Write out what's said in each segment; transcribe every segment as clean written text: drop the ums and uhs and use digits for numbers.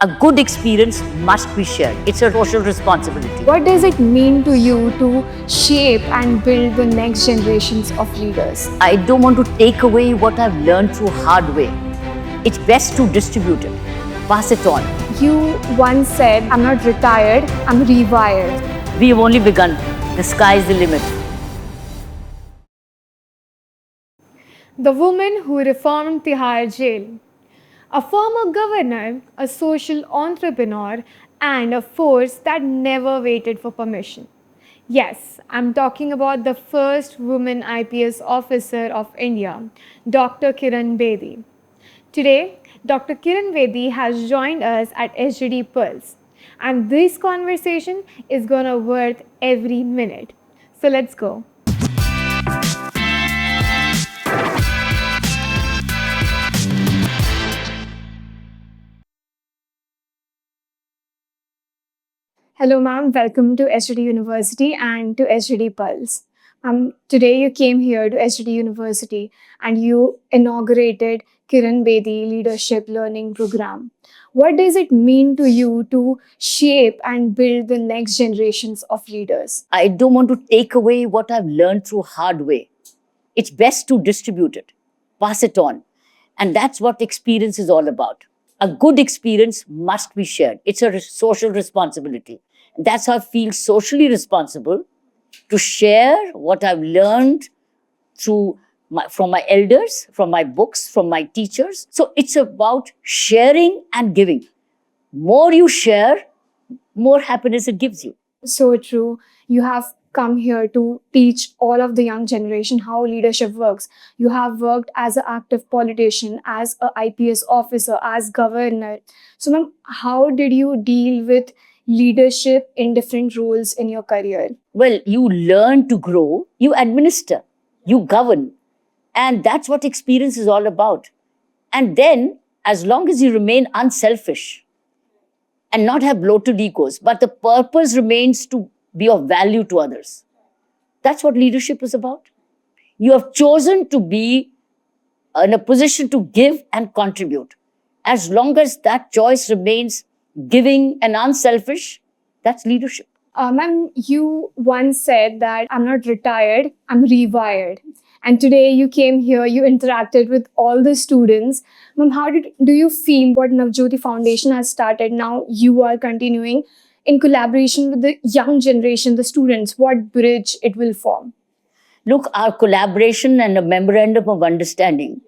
A good experience must be shared. It's a social responsibility. What does it mean to you to shape and build the next generations of leaders? I don't want to take away what I've learned through hard way. It's best to distribute it, pass it on. You once said, I'm not retired, I'm rewired. We have only begun. The sky is the limit. The woman who reformed Tihar jail. A former governor, a social entrepreneur, and a force that never waited for permission. Yes, I'm talking about the first woman IPS officer of India, Dr. Kiran Bedi. Today, Dr. Kiran Bedi has joined us at SGD Pulse, and this conversation is gonna worth every minute. So let's go. Hello, ma'am. Welcome to SGD University and to SGD Pulse. Today you came here to SGD University and you inaugurated Kiran Bedi Leadership Learning Program. What does it mean to you to shape and build the next generations of leaders? I don't want to take away what I've learned through hard way. It's best to distribute it, pass it on. And that's what experience is all about. A good experience must be shared. It's a social responsibility. That's how I feel socially responsible to share what I've learned from my elders, from my books, from my teachers. So it's about sharing and giving. More you share, more happiness it gives you. So true. You have come here to teach all of the young generation how leadership works. You have worked as an active politician, as an IPS officer, as governor. So, ma'am, how did you deal with leadership in different roles in your career? Well, you learn to grow, you administer, you govern. And that's what experience is all about. And then, as long as you remain unselfish and not have bloated egos, but the purpose remains to be of value to others. That's what leadership is about. You have chosen to be in a position to give and contribute. As long as that choice remains giving and unselfish, that's leadership. Ma'am, you once said that I'm not retired, I'm rewired. And today you came here, you interacted with all the students. Ma'am, do you feel what Navjyoti Foundation has started now you are continuing in collaboration with the young generation, the students, what bridge it will form? Look, our collaboration and a memorandum of understanding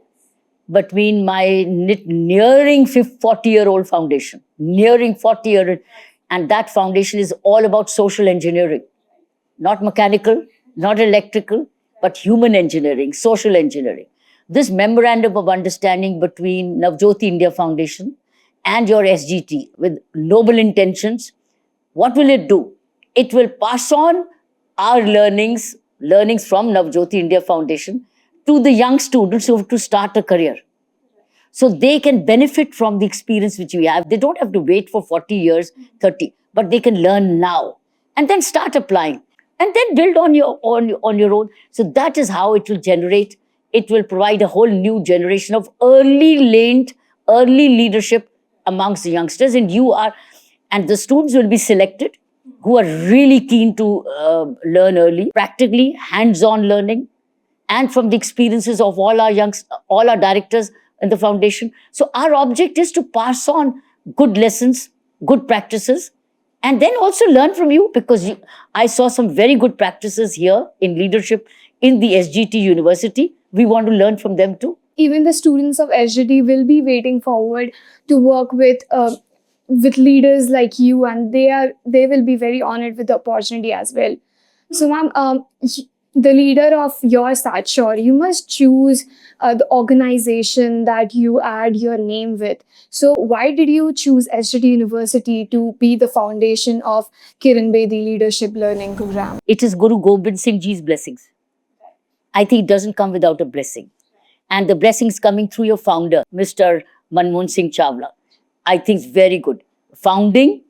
between my nearing 40-year-old foundation, and that foundation is all about social engineering, not mechanical, not electrical, but human engineering, social engineering. This memorandum of understanding between Navjyoti India Foundation and your SGT with noble intentions, what will it do? It will pass on our learnings from Navjyoti India Foundation to the young students who have to start a career. So they can benefit from the experience which we have. They don't have to wait for 40 years, 30, but they can learn now and then start applying and then build on your own. So that is how it will generate. It will provide a whole new generation of early leadership amongst the youngsters. And the students will be selected who are really keen to learn early, practically, hands-on learning, and from the experiences of all our directors in the foundation. So our object is to pass on good lessons, good practices, and then also learn from you, because I saw some very good practices here in leadership in the SGT University. We want to learn from them too. Even the students of SGT will be waiting forward to work with leaders like you, and they will be very honored with the opportunity as well. So, ma'am, the leader of your SATSURE, you must choose the organization that you add your name with. So why did you choose SGT University to be the foundation of Kiran Bedi Leadership Learning Program? It is Guru Gobind Singh Ji's blessings. I think it doesn't come without a blessing. And the blessings coming through your founder, Mr. Manmohan Singh Chawla, I think is very good. Founding,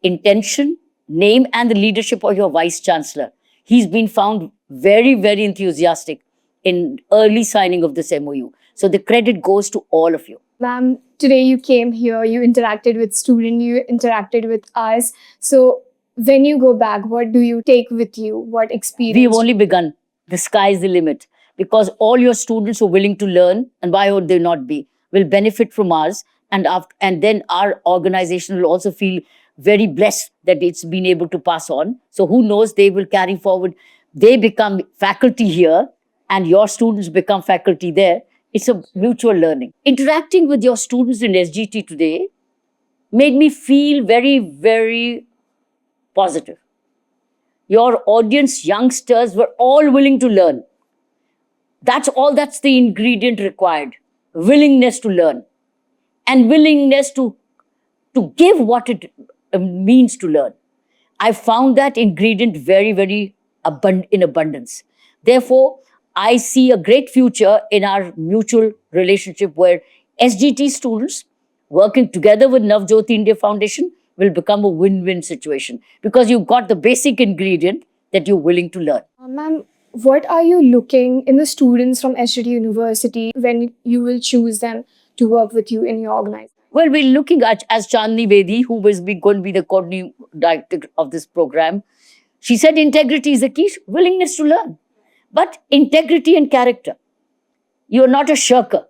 intention, name, and the leadership of your Vice Chancellor. He's been found very, very enthusiastic in early signing of this MOU. So the credit goes to all of you. Ma'am, today you came here, you interacted with students, you interacted with us. So when you go back, what do you take with you? What experience? We've only begun. The sky is the limit because all your students who are willing to learn, and why would they not be, will benefit from ours. And then our organization will also feel very blessed that it's been able to pass on. So who knows, they will carry forward. They become faculty here and your students become faculty there. It's a mutual learning. Interacting with your students in SGT today made me feel very, very positive. Your audience, youngsters, were all willing to learn. That's all, that's the ingredient required. Willingness to learn and willingness to give what it means to learn. I found that ingredient very, very in abundance. Therefore, I see a great future in our mutual relationship where SGT students working together with Navjyoti India Foundation will become a win-win situation because you've got the basic ingredient that you're willing to learn. Ma'am, what are you looking in the students from SGT University when you will choose them to work with you in your organization? Well, we're looking at, as Chandni Vedi, who was going to be the coordinating director of this program, she said integrity is the key, willingness to learn. But integrity and character. You're not a shirker.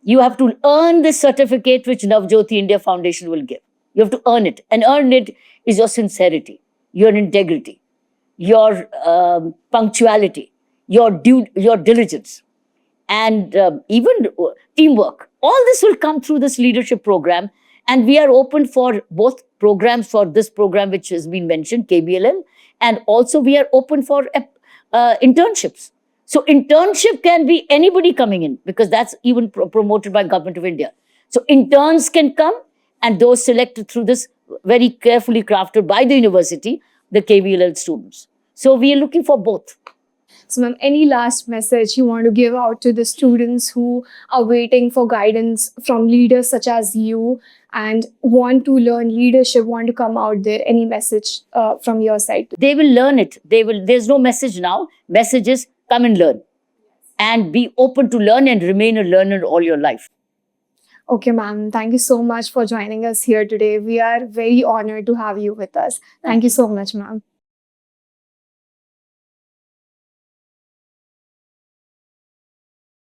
You have to earn the certificate which Navjyoti India Foundation will give. You have to earn it. And earn it is your sincerity, your integrity, your punctuality, your diligence, and even teamwork. All this will come through this leadership program. And we are open for both programs, for this program which has been mentioned, KBLL, and also we are open for internships. So internship can be anybody coming in because that's even promoted by Government of India. So interns can come and those selected through this very carefully crafted by the university, the KVLL students. So we are looking for both. So ma'am, any last message you want to give out to the students who are waiting for guidance from leaders such as you and want to learn leadership, want to come out there? Any message from your side? They will learn it. There's no message now. Message is come and learn. And be open to learn and remain a learner all your life. Okay, ma'am. Thank you so much for joining us here today. We are very honored to have you with us. Thank you so much, ma'am.